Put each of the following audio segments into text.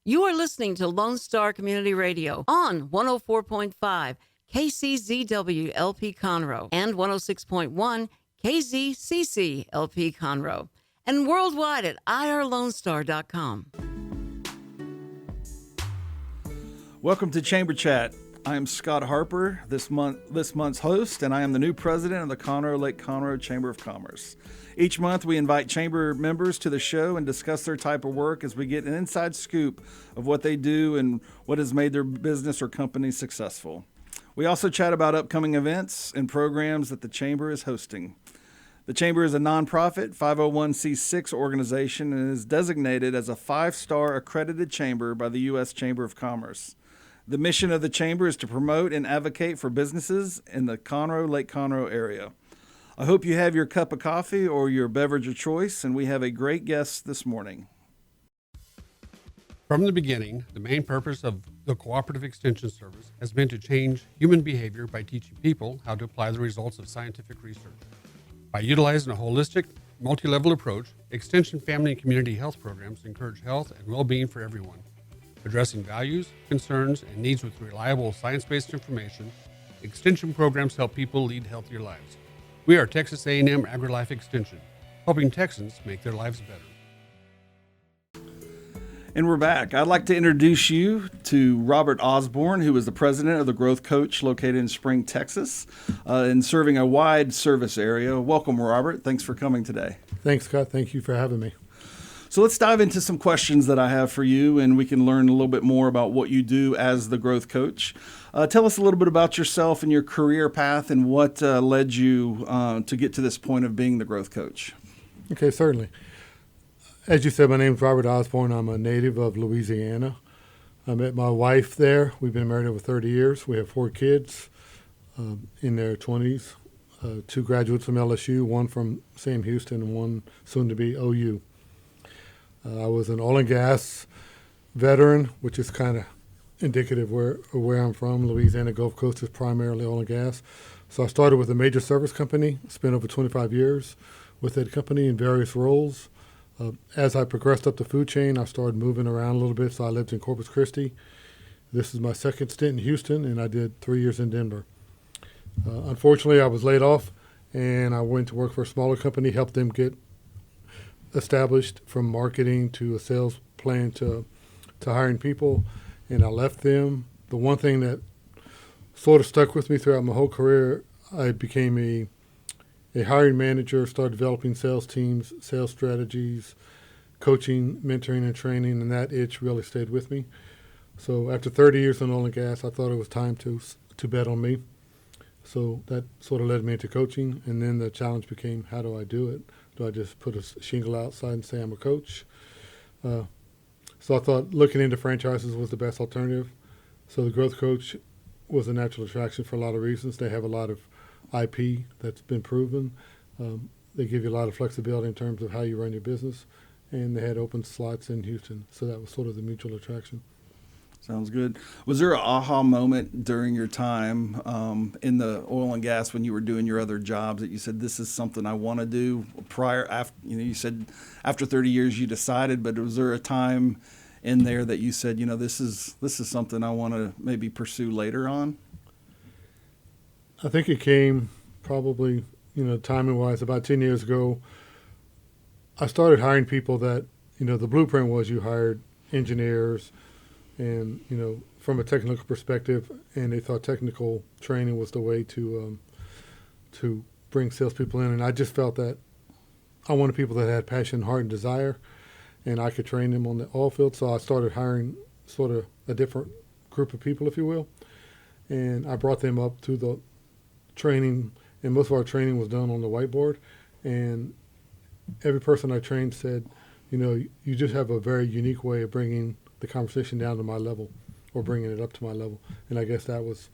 You are listening to Lone Star Community Radio on 104.5 KCZW LP Conroe and 106.1 KZCC LP Conroe and worldwide at irlonestar.com. Welcome to Chamber Chat. I am Scott Harper, this month's host, and I am the new president of the Lake Conroe Chamber of Commerce. Each month, we invite chamber members to the show and discuss their type of work as we get an inside scoop of what they do and what has made their business or company successful. We also chat about upcoming events and programs that the chamber is hosting. The chamber is a nonprofit 501c6 organization and is designated as a 5-star accredited chamber by the U.S. Chamber of Commerce. The mission of the chamber is to promote and advocate for businesses in the Lake Conroe area. I hope you have your cup of coffee or your beverage of choice, and we have a great guest this morning. From the beginning, the main purpose of the Cooperative Extension Service has been to change human behavior by teaching people how to apply the results of scientific research. By utilizing a holistic, multi-level approach, Extension family and community health programs encourage health and well-being for everyone. Addressing values, concerns, and needs with reliable science-based information, Extension programs help people lead healthier lives. We are Texas A&M AgriLife Extension, helping Texans make their lives better. And we're back. I'd like to introduce you to Robert Osborne, who is the president of the Growth Coach located in Spring, Texas, and serving a wide service area. Welcome, Robert. Thanks for coming today. Thanks, Scott. Thank you for having me. So let's dive into some questions that I have for you, and we can learn a little bit more about what you do as the Growth Coach. Tell us a little bit about yourself and your career path and what led you to get to this point of being the Growth Coach. Okay, certainly. As you said, my name is Robert Osborne. I'm a native of Louisiana. I met my wife there. We've been married over 30 years. We have 4 kids in their 20s, 2 graduates from LSU, one from Sam Houston, and one soon to be OU. I was an oil and gas veteran, which is kind of indicative of where I'm from. Louisiana Gulf Coast is primarily oil and gas. So I started with a major service company, spent over 25 years with that company in various roles. As I progressed up the food chain, I started moving around a little bit, so I lived in Corpus Christi. This is my second stint in Houston, and I did 3 years in Denver. Unfortunately, I was laid off, and I went to work for a smaller company, helped them get established from marketing to a sales plan to hiring people, and I left them. The one thing that sort of stuck with me throughout my whole career, I became a hiring manager, started developing sales teams, sales strategies, coaching, mentoring, and training, and that itch really stayed with me. So after 30 years in oil and gas, I thought it was time to bet on me. So that sort of led me into coaching, and then the challenge became, how do I do it? Do I just put a shingle outside and say I'm a coach? So I thought looking into franchises was the best alternative. So the Growth Coach was a natural attraction for a lot of reasons. They have a lot of IP that's been proven. They give you a lot of flexibility in terms of how you run your business, and they had open slots in Houston. So that was sort of the mutual attraction. Sounds good. Was there an aha moment during your time in the oil and gas when you were doing your other jobs that you said, this is something I want to do after, you said after 30 years you decided, but was there a time in there that you said, this is something I want to maybe pursue later on? I think it came probably, timing-wise, about 10 years ago. I started hiring people that, the blueprint was you hired engineers, and, from a technical perspective, and they thought technical training was the way to bring salespeople in. And I just felt that I wanted people that had passion, heart, and desire, and I could train them on the oil field. So I started hiring sort of a different group of people, if you will. And I brought them up through the training, and most of our training was done on the whiteboard. And every person I trained said, you just have a very unique way of bringing the conversation down to my level or bringing it up to my level. And I guess that was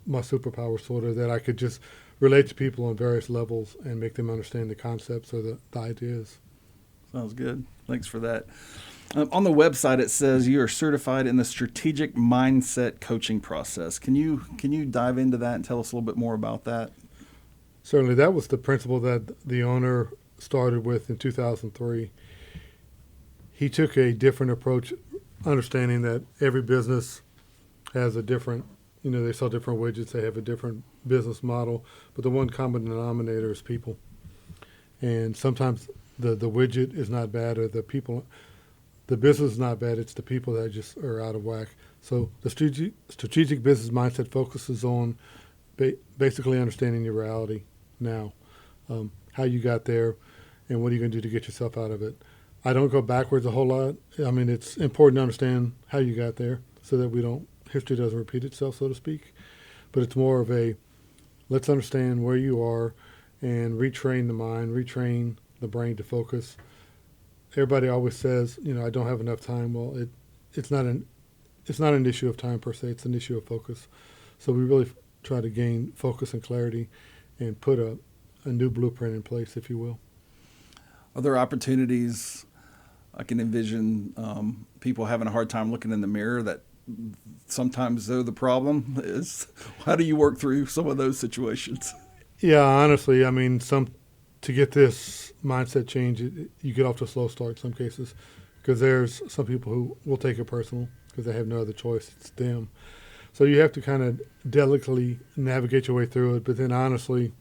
my superpower, sort of, that I could just relate to people on various levels and make them understand the concepts or the ideas. Sounds good. Thanks for that. On the website, it says you are certified in the strategic mindset coaching process. Can you dive into that and tell us a little bit more about that? Certainly. That was the principle that the owner started with in 2003. He took a different approach understanding that every business has a different, they sell different widgets, they have a different business model, but the one common denominator is people. And sometimes the widget is not bad, or the business is not bad, it's the people that just are out of whack. So the strategic business mindset focuses on basically understanding your reality now, how you got there, and what are you going to do to get yourself out of it. I don't go backwards a whole lot. I mean, it's important to understand how you got there so that history doesn't repeat itself, so to speak. But it's more of let's understand where you are and retrain the mind, retrain the brain to focus. Everybody always says, I don't have enough time. Well, it's not an issue of time per se. It's an issue of focus. So we really try to gain focus and clarity and put a new blueprint in place, if you will. Are there opportunities? I can envision people having a hard time looking in the mirror, that sometimes they're the problem. How do you work through some of those situations? Yeah, honestly, I mean, to get this mindset change, you get off to a slow start in some cases, because there's some people who will take it personal because they have no other choice. It's them. So you have to kind of delicately navigate your way through it. But then honestly,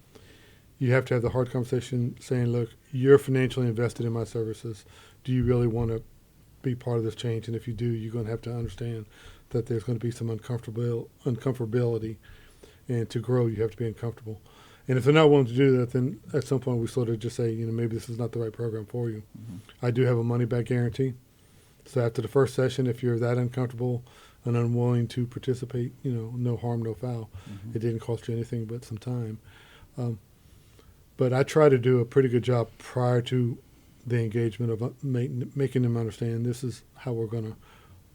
you have to have the hard conversation saying, look, you're financially invested in my services. Do you really want to be part of this change? And if you do, you're going to have to understand that there's going to be some uncomfortability. And to grow, you have to be uncomfortable. And if they're not willing to do that, then at some point we sort of just say, maybe this is not the right program for you. Mm-hmm. I do have a money-back guarantee. So after the first session, if you're that uncomfortable and unwilling to participate, no harm, no foul. Mm-hmm. It didn't cost you anything but some time. But I try to do a pretty good job prior to the engagement of making them understand this is how we're going to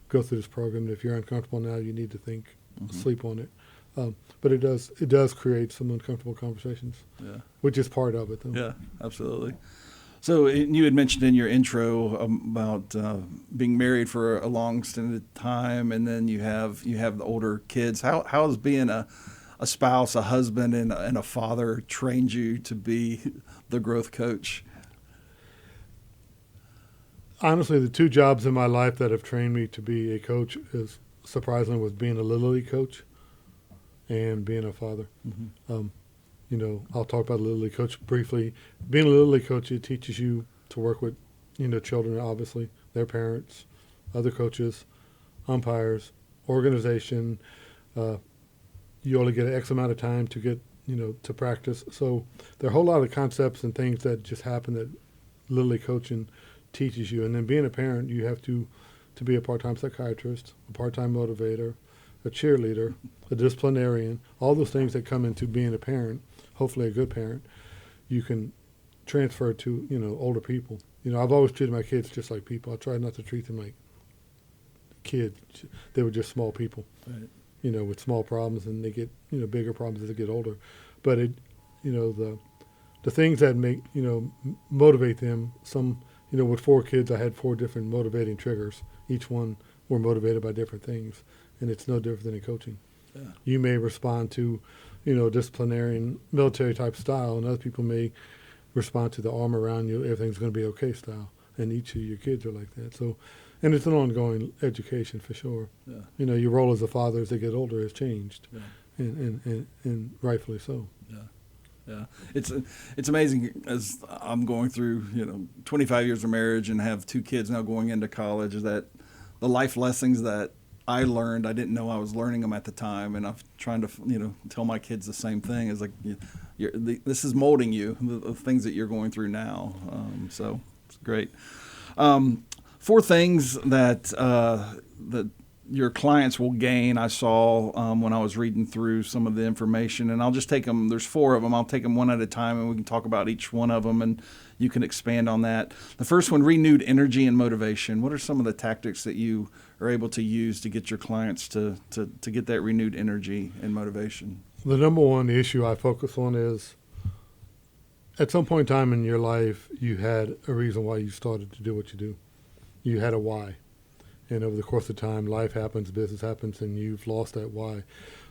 go through this program. And if you're uncomfortable now, you need to think, mm-hmm. sleep on it. But it does create some uncomfortable conversations, which is part of it, though. Yeah, absolutely. So you had mentioned in your intro about being married for a long extended time, and then you have the older kids. How has being a spouse, a husband, and a father trained you to be the growth coach? Honestly, the two jobs in my life that have trained me to be a coach is surprisingly was being a Little League coach and being a father. Mm-hmm. I'll talk about a Little League coach briefly. Being a Little League coach, it teaches you to work with, children, obviously, their parents, other coaches, umpires, organization. You only get X amount of time to get, to practice. So there are a whole lot of concepts and things that just happen that Little League coaching teaches you. And then being a parent, you have to be a part-time psychiatrist, a part-time motivator, a cheerleader, a disciplinarian, all those things that come into being a parent, hopefully a good parent, you can transfer to, older people. I've always treated my kids just like people. I try not to treat them like kids. They were just small people, right. With small problems, and they get, bigger problems as they get older. But the things that make, motivate them, with 4 kids, I had 4 different motivating triggers. Each one were motivated by different things. And it's no different than in coaching. Yeah. You may respond to, disciplinarian, military-type style, and other people may respond to the arm around you, everything's going to be okay style. And each of your kids are like that. So, and it's an ongoing education for sure. Yeah. Your role as a father as they get older has changed, and rightfully so. Yeah. Yeah, it's amazing as I'm going through 25 years of marriage and have 2 kids now going into college, that the life lessons that I learned, I didn't know I was learning them at the time, and I'm trying to tell my kids the same thing. Is like, this is molding you, the things that you're going through now. So it's great. 4 things that your clients will gain, I saw when I was reading through some of the information, and I'll just take them. There's 4 of them. I'll take them one at a time, and we can talk about each one of them, and you can expand on that. The first one, renewed energy and motivation. What are some of the tactics that you are able to use to get your clients to get that renewed energy and motivation? The number one issue I focus on is, at some point in time in your life, you had a reason why you started to do what you do. You had a why. And over the course of time, life happens, business happens, and you've lost that why.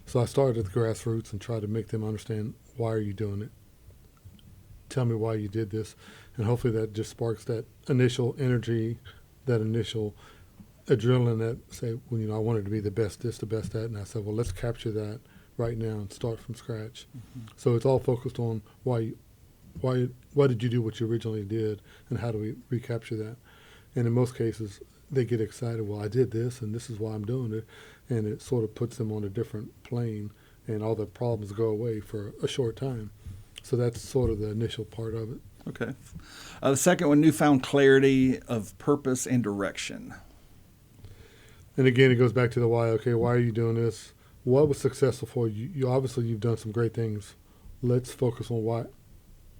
So I started at the grassroots and tried to make them understand, why are you doing it? Tell me why you did this. And hopefully that just sparks that initial energy, that initial adrenaline that say, well, I wanted to be the best this, the best that, and I said, well, let's capture that right now and start from scratch. So it's all focused on why did you do what you originally did, and how do we recapture that? And in most cases, they get excited. Well, I did this, and this is why I'm doing it, and it sort of puts them on a different plane, and all the problems go away for a short time. So that's sort of the initial part of it. Okay. The second one, newfound clarity of purpose and direction. And again, it goes back to the why. Okay, why are you doing this? What was successful for you? You obviously, you've done some great things. Let's focus on why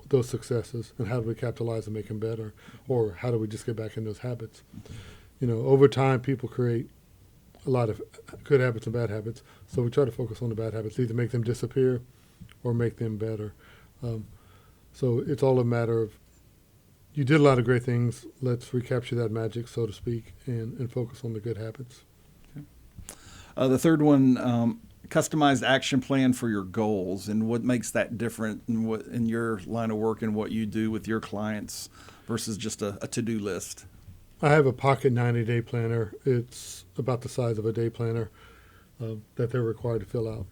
those successes, and how do we capitalize and make them better, or how do we just get back in those habits? Over time, people create a lot of good habits and bad habits. So we try to focus on the bad habits, either make them disappear or make them better. So it's all a matter of, you did a lot of great things. Let's recapture that magic, so to speak, and focus on the good habits. Okay. The third one, customized action plan for your goals, and what makes that different in your line of work and what you do with your clients versus just a to-do list. I have a pocket 90-day planner. It's about the size of a day planner that they're required to fill out.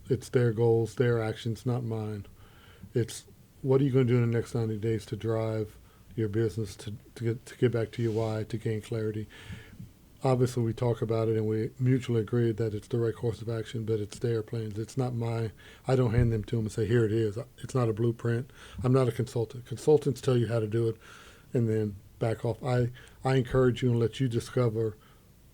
It's their goals, their actions, not mine. It's what are you going to do in the next 90 days to drive your business, to get back to your why, to gain clarity. Obviously, we talk about it and we mutually agree that it's the right course of action, but it's their plans. It's not I don't hand them to them and say, here it is. It's not a blueprint. I'm not a consultant. Consultants tell you how to do it and then back off. I encourage you and let you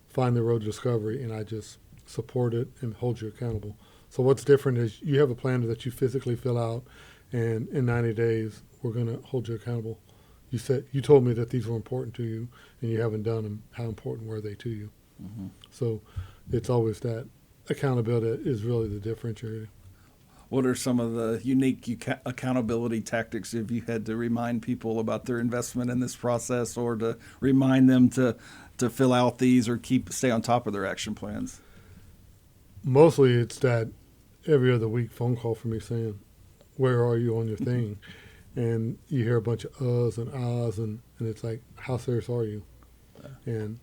find the road to discovery, and I just support it and hold you accountable. So what's different is you have a planner that you physically fill out, and in 90 days, we're going to hold you accountable. You told me that these were important to you, and you haven't done them. How important were they to you? Mm-hmm. So it's always that accountability is really the differentiator. What are some of the unique accountability tactics if you had to remind people about their investment in this process, or to remind them to fill out these or stay on top of their action plans? Mostly it's that every other week phone call from me saying, where are you on your thing? And you hear a bunch of uhs and ahs, and it's like, how serious are you? And,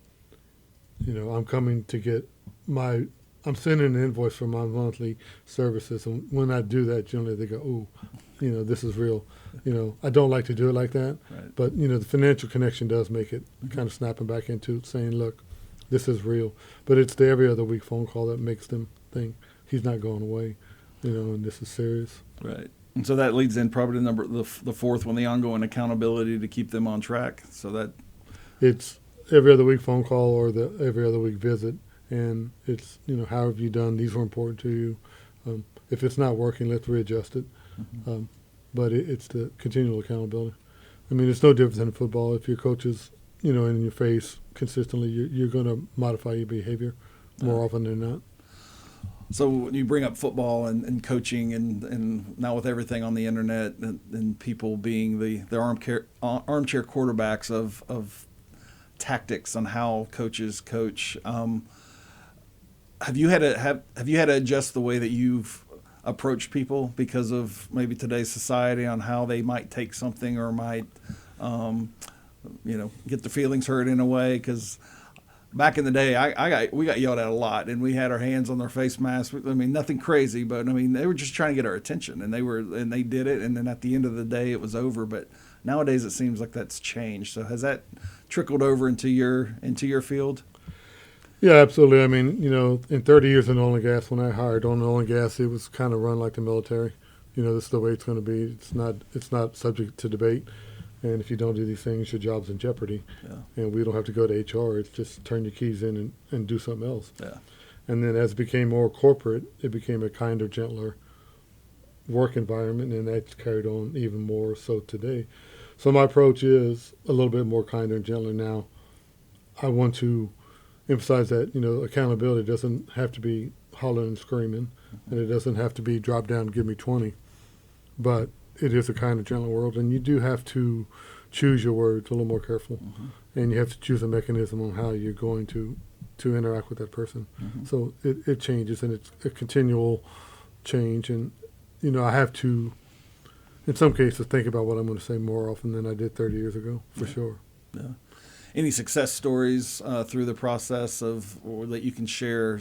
I'm coming to get I'm sending an invoice for my monthly services. And when I do that, generally they go, ooh, this is real. I don't like to do it like that. Right. But, the financial connection does make it kind of snapping back into saying, look, this is real. But it's the every other week phone call that makes them think he's not going away, and this is serious. Right. And so that leads in probably to the fourth one, the ongoing accountability to keep them on track. So that it's every other week phone call or the every other week visit, and it's how have you done? These were important to you. If it's not working, let's readjust it. Mm-hmm. But it's the continual accountability. I mean, it's no different than football. If your coach is in your face consistently, you're going to modify your behavior more often than not. So when you bring up football and coaching and now with everything on the internet and people being the armchair quarterbacks of tactics on how coaches coach, have you had to adjust the way that you've approached people because of maybe today's society on how they might take something or might get their feelings hurt in a way? Because back in the day, we got yelled at a lot, and we had our hands on their face masks. I mean, nothing crazy, but I mean, they were just trying to get our attention, and they did it. And then at the end of the day, it was over. But nowadays, it seems like that's changed. So has that trickled over into your field? Yeah, absolutely. I mean, in 30 years in oil and gas, when I hired on oil and gas, it was kind of run like the military. This is the way it's going to be. It's not subject to debate. And if you don't do these things, your job's in jeopardy. Yeah. And we don't have to go to HR. It's just turn your keys in and do something else. Yeah. And then as it became more corporate, it became a kinder, gentler work environment, and that's carried on even more so today. So my approach is a little bit more kinder and gentler now. I want to emphasize that, accountability doesn't have to be hollering and screaming, and it doesn't have to be drop down and give me 20. But it is a kind of gentle world, and you do have to choose your words a little more careful, and you have to choose a mechanism on how you're going to interact with that person. So it changes, and it's a continual change, and I have to, in some cases, think about what I'm going to say more often than I did 30 years ago, for sure. Yeah. any success stories through the process or that you can share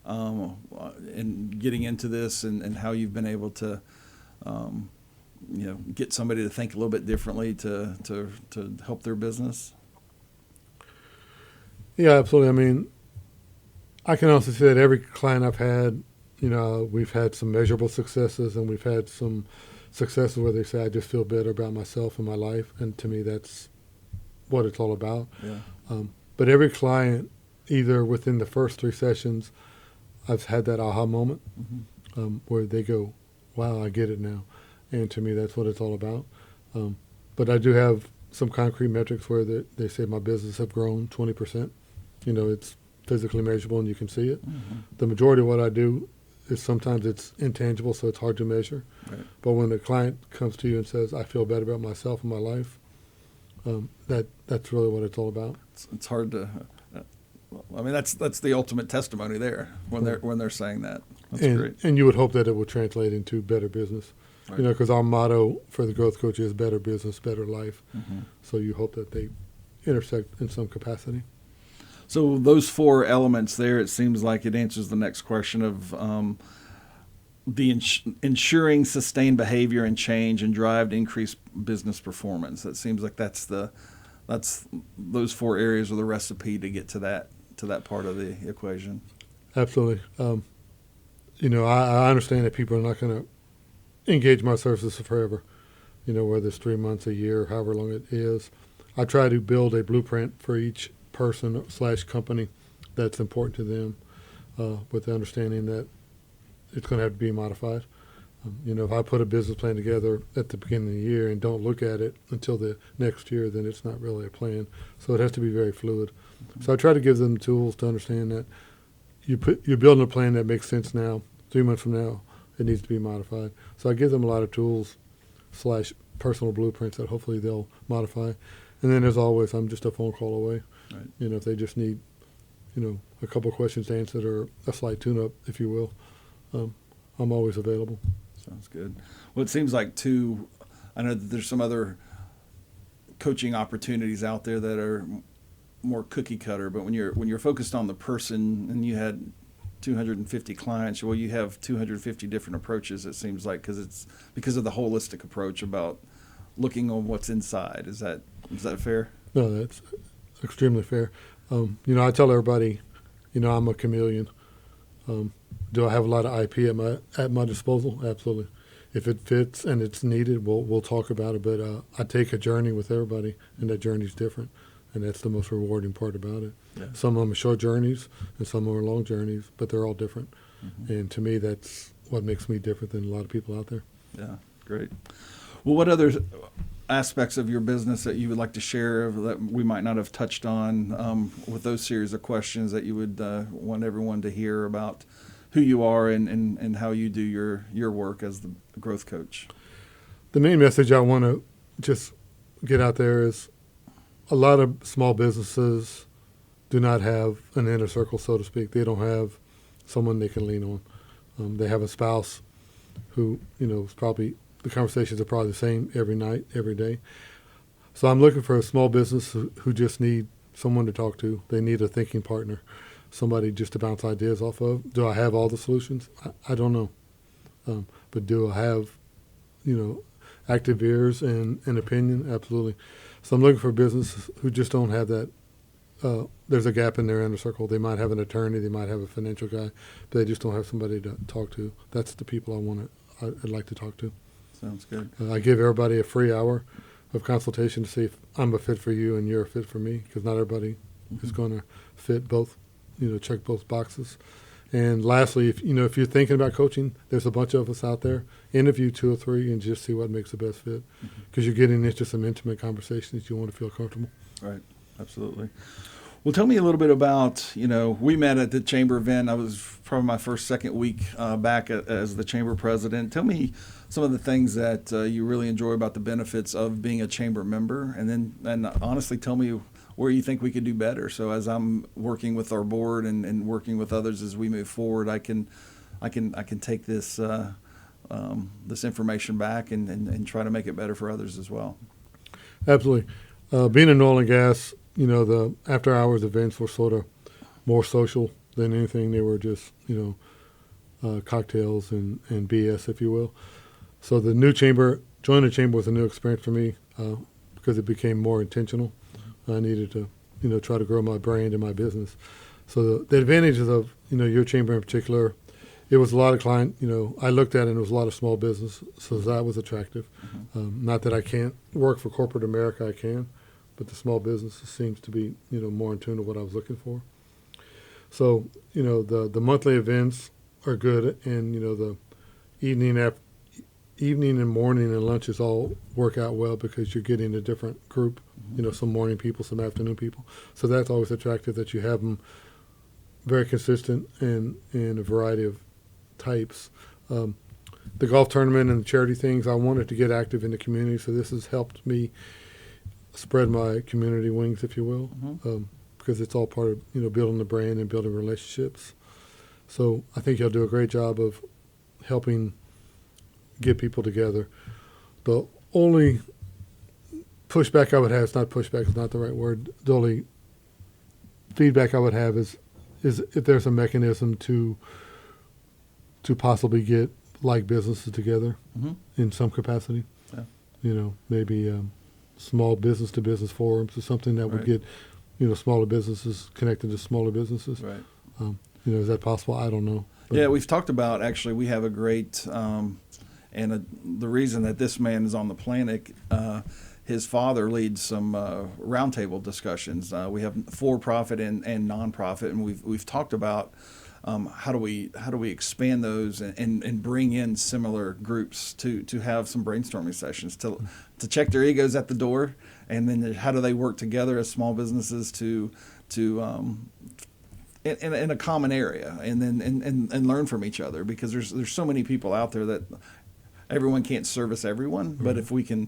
in getting into this, and how you've been able to get somebody to think a little bit differently to help their business? Yeah, absolutely. I mean, I can also say that every client I've had, we've had some measurable successes, and we've had some successes where they say, I just feel better about myself and my life. And to me, that's what it's all about. Yeah. But every client, either within the first 3 sessions, I've had that aha moment where they go, wow, I get it now. And to me, that's what it's all about. But I do have some concrete metrics where they say my business have grown 20%. It's physically measurable and you can see it. The majority of what I do is sometimes it's intangible, so it's hard to measure. Right. But when a client comes to you and says, I feel better about myself and my life, that's really what it's all about. It's hard to. I mean, that's the ultimate testimony there when they're saying that. That's great. And you would hope that it would translate into better business. Right. Because our motto for the growth coach is better business, better life. So you hope that they intersect in some capacity. So those 4 elements there, it seems like it answers the next question of the ensuring sustained behavior and change and drive to increase business performance. It seems like that's those 4 areas are the recipe to get to that part of the equation. Absolutely. I understand that people are not going to engage my services forever, whether it's 3 months, a year, however long it is. I try to build a blueprint for each person/company that's important to them, with the understanding that it's going to have to be modified. If I put a business plan together at the beginning of the year and don't look at it until the next year, then it's not really a plan. So it has to be very fluid. So I try to give them tools to understand that you're building a plan that makes sense now. 3 months from now, it needs to be modified. So I give them a lot of tools/personal blueprints that hopefully they'll modify. And then, as always, I'm just a phone call away. Right. If they just need, a couple of questions answered or a slight tune-up, if you will, I'm always available. Sounds good. Well, it seems like, too, I know that there's some other coaching opportunities out there that are more cookie cutter, but when you're focused on the person and you had 250 clients, well, you have 250 different approaches, it seems like, because of the holistic approach about looking on what's inside. Is that fair? No, that's extremely fair. I tell everybody, I'm a chameleon. Do I have a lot of IP at my disposal? Absolutely. If it fits and it's needed, we'll talk about it. But I take a journey with everybody, and that journey's different, and that's the most rewarding part about it. Yeah. Some of them are short journeys, and some of them are long journeys, but they're all different. And to me, that's what makes me different than a lot of people out there. Yeah, great. Well, what other aspects of your business that you would like to share that we might not have touched on with those series of questions that you would want everyone to hear about who you are and how you do your work as the growth coach? The main message I want to just get out there is a lot of small businesses do not have an inner circle, so to speak. They don't have someone they can lean on. They have a spouse who, is probably, the conversations are probably the same every night, every day. So I'm looking for a small business who just need someone to talk to. They need a thinking partner, somebody just to bounce ideas off of. Do I have all the solutions? I don't know. But do I have, active ears and an opinion? Absolutely. So I'm looking for businesses who just don't have that. There's a gap in their inner circle. They might have an attorney, they might have a financial guy, but they just don't have somebody to talk to. That's the people I'd like to talk to. Sounds good. I give everybody a free hour of consultation to see if I'm a fit for you and you're a fit for me, because not everybody is going to fit both, check both boxes. And lastly, if you're thinking about coaching, there's a bunch of us out there. Interview 2 or 3 and just see what makes the best fit, because you're getting into some intimate conversations. You want to feel comfortable. Right. Absolutely. Well, tell me a little bit about, we met at the chamber event. I was probably my second week back as the chamber president. Tell me some of the things that you really enjoy about the benefits of being a chamber member, and honestly tell me where you think we could do better. So as I'm working with our board and working with others as we move forward, I can take this this information back and try to make it better for others as well. Absolutely. Being in oil and gas, the after hours events were sort of more social than anything. They were just, cocktails and BS, if you will. So the new chamber, joining the chamber was a new experience for me because it became more intentional. I needed to, try to grow my brand and my business. So the advantages of, your chamber in particular, it was a lot of client, I looked at it and it was a lot of small business, so that was attractive. Not that I can't work for corporate America, I can, but the small businesses seems to be, more in tune to what I was looking for. So, the monthly events are good, and, the evening and morning and lunches all work out well because you're getting a different group, some morning people, some afternoon people. So that's always attractive that you have them very consistent and in a variety of types. The golf tournament and the charity things, I wanted to get active in the community, so this has helped me spread my community wings, if you will, because it's all part of, building the brand and building relationships. So I think you'll do a great job of helping get people together. The only pushback I would have, it's not pushback, it's not the right word, the only feedback I would have is if there's a mechanism to possibly get like businesses together in some capacity. Yeah. Maybe small business to business forums or something that would get, smaller businesses connected to smaller businesses. Right. Is that possible? I don't know. But Yeah, we've talked about, actually, we have a great, the reason that this man is on the planet, his father leads some roundtable discussions. We have for-profit and nonprofit, and we've talked about how do we expand those and bring in similar groups to have some brainstorming sessions to check their egos at the door, and then how do they work together as small businesses to in a common area, and then and learn from each other, because there's so many people out there that everyone can't service everyone, but if we can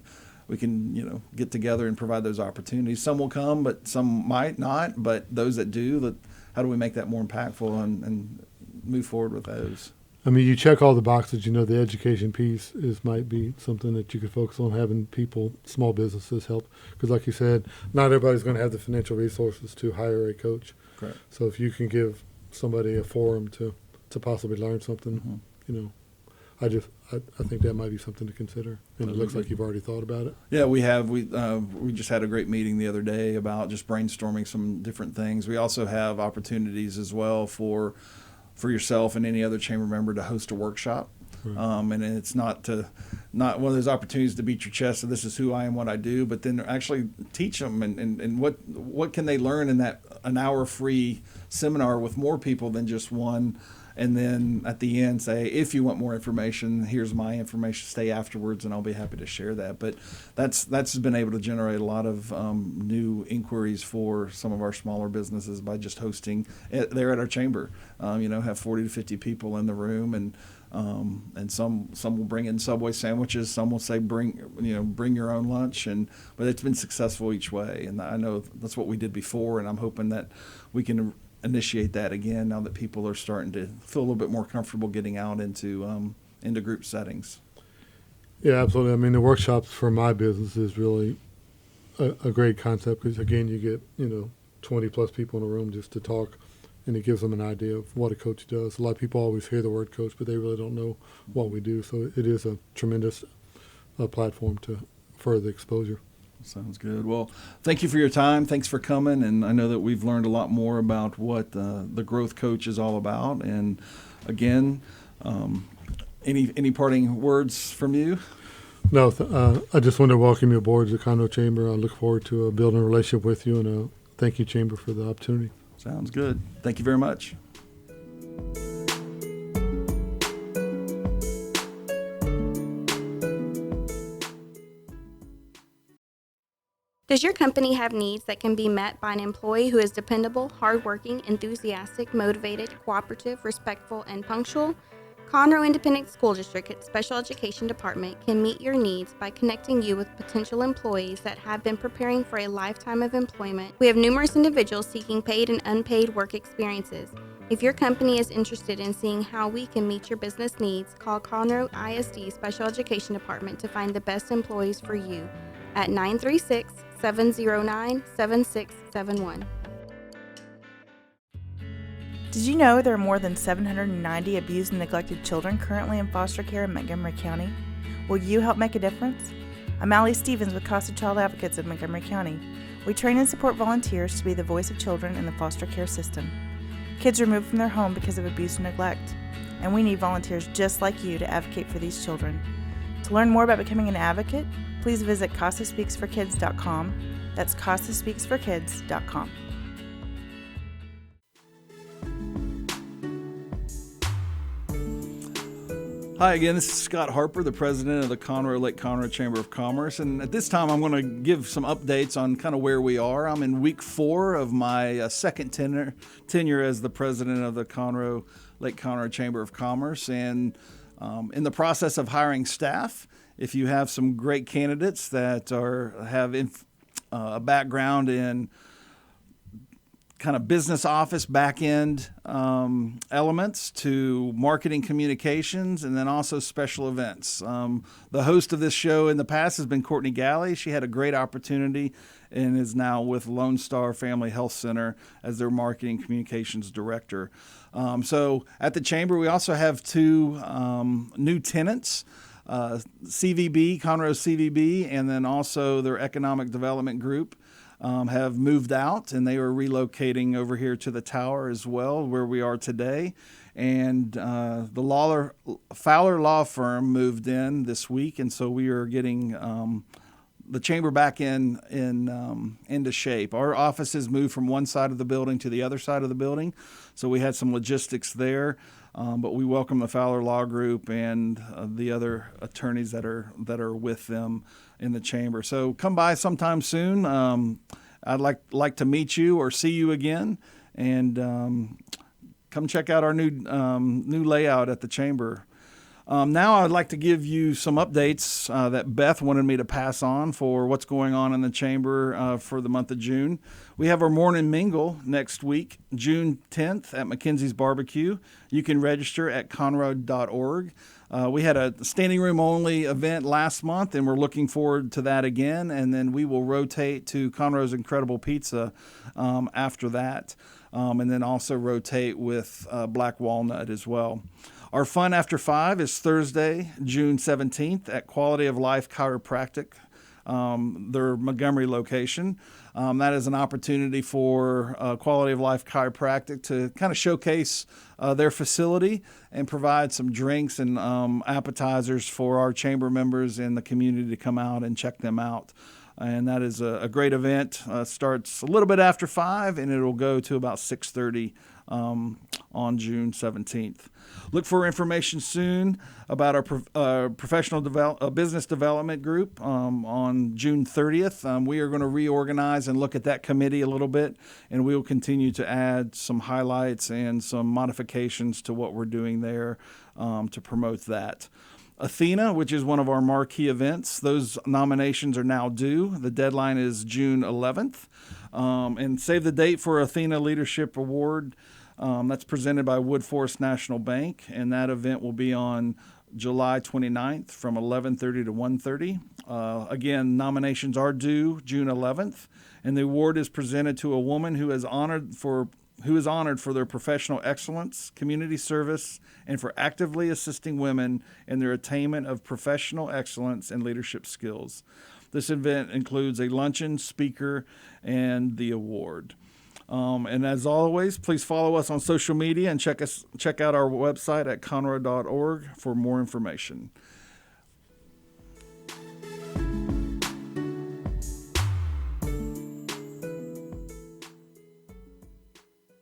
get together and provide those opportunities. Some will come, but some might not. But those that do, how do we make that more impactful and move forward with those? I mean, you check all the boxes. The education piece might be something that you could focus on, having people, small businesses help. Because like you said, not everybody's going to have the financial resources to hire a coach. Correct. So if you can give somebody a forum to possibly learn something, I think that might be something to consider. And it looks like you've already thought about it. Yeah, we have. We just had a great meeting the other day about just brainstorming some different things. We also have opportunities as well for yourself and any other chamber member to host a workshop. Right. And it's not one of those opportunities to beat your chest. So this is who I am, what I do, but then actually teach them and what can they learn in that an hour free seminar with more people than just one. And then at the end say, if you want more information, here's my information. Stay afterwards, and I'll be happy to share that. But that's been able to generate a lot of new inquiries for some of our smaller businesses by just hosting there at our chamber. Have 40 to 50 people in the room, and some will bring in Subway sandwiches. Some will say bring your own lunch, but it's been successful each way. And I know that's what we did before, and I'm hoping that we can initiate that again now that people are starting to feel a little bit more comfortable getting out into group settings. Yeah, absolutely. I mean, the workshops for my business is really a great concept because, again, you get 20 plus people in a room just to talk, and it gives them an idea of what a coach does. A lot of people always hear the word coach, but they really don't know what we do. So it is a tremendous platform to further exposure. Sounds good. Well, thank you for your time. Thanks for coming. And I know that we've learned a lot more about what the Growth Coach is all about. And again, any parting words from you? No, I just want to welcome you aboard the Conroe Chamber. I look forward to building a relationship with you, and thank you, Chamber, for the opportunity. Sounds good. Thank you very much. Does your company have needs that can be met by an employee who is dependable, hardworking, enthusiastic, motivated, cooperative, respectful, and punctual? Conroe Independent School District Special Education Department can meet your needs by connecting you with potential employees that have been preparing for a lifetime of employment. We have numerous individuals seeking paid and unpaid work experiences. If your company is interested in seeing how we can meet your business needs, call Conroe ISD Special Education Department to find the best employees for you at 936 709-7671. Did you know there are more than 790 abused and neglected children currently in foster care in Montgomery County? Will you help make a difference? I'm Allie Stevens with Casa Child Advocates of Montgomery County. We train and support volunteers to be the voice of children in the foster care system. Kids are removed from their home because of abuse and neglect, and we need volunteers just like you to advocate for these children. To learn more about becoming an advocate, please visit CasaSpeaksForKids.com. That's CasaSpeaksForKids.com. Hi again, this is Scott Harper, the president of the Conroe Lake Conroe Chamber of Commerce. And at this time, I'm going to give some updates on kind of where we are. I'm in week 4 of my second tenure as the president of the Conroe Lake Conroe Chamber of Commerce. And in the process of hiring staff, if you have some great candidates that have a background in kind of business office back-end elements to marketing communications and then also special events. The host of this show in the past has been Courtney Galley. She had a great opportunity and is now with Lone Star Family Health Center as their marketing communications director. So at the Chamber, we also have 2 new tenants, CVB, Conroe CVB, and then also their economic development group. Have moved out, and they are relocating over here to the tower as well, where we are today. And the Fowler Law Firm moved in this week, and so we are getting the chamber back into shape. Our offices moved from one side of the building to the other side of the building, so we had some logistics there. But we welcome the Fowler Law Group and the other attorneys that are with them in the chamber. So come by sometime soon. I'd like to meet you or see you again, and come check out our new layout at the chamber. Now I'd like to give you some updates that Beth wanted me to pass on for what's going on in the chamber for the month of June. We have our morning mingle next week, June 10th at McKenzie's Barbecue. You can register at conroe.org. We had a standing room only event last month, and we're looking forward to that again. And then we will rotate to Conroe's Incredible Pizza after that, and then also rotate with Black Walnut as well. Our Fun After 5 is Thursday, June 17th at Quality of Life Chiropractic, their Montgomery location. That is an opportunity for Quality of Life Chiropractic to kind of showcase their facility and provide some drinks and appetizers for our chamber members in the community to come out and check them out. And that is a great event. Starts a little bit after 5, and it'll go to about 6:30 on June 17th. Look for information soon about our professional business development group on June 30th. We are going to reorganize and look at that committee a little bit, and we will continue to add some highlights and some modifications to what we're doing there to promote that. Athena, which is one of our marquee events, those nominations are now due. The deadline is June 11th. And save the date for Athena Leadership Award. That's presented by Woodforest National Bank, and that event will be on July 29th from 11:30 to 1:30. Again, nominations are due June 11th, and the award is presented to a woman who is honored for their professional excellence, community service, and for actively assisting women in their attainment of professional excellence and leadership skills. This event includes a luncheon, speaker, and the award. And as always, please follow us on social media and check out our website at conroe.org for more information.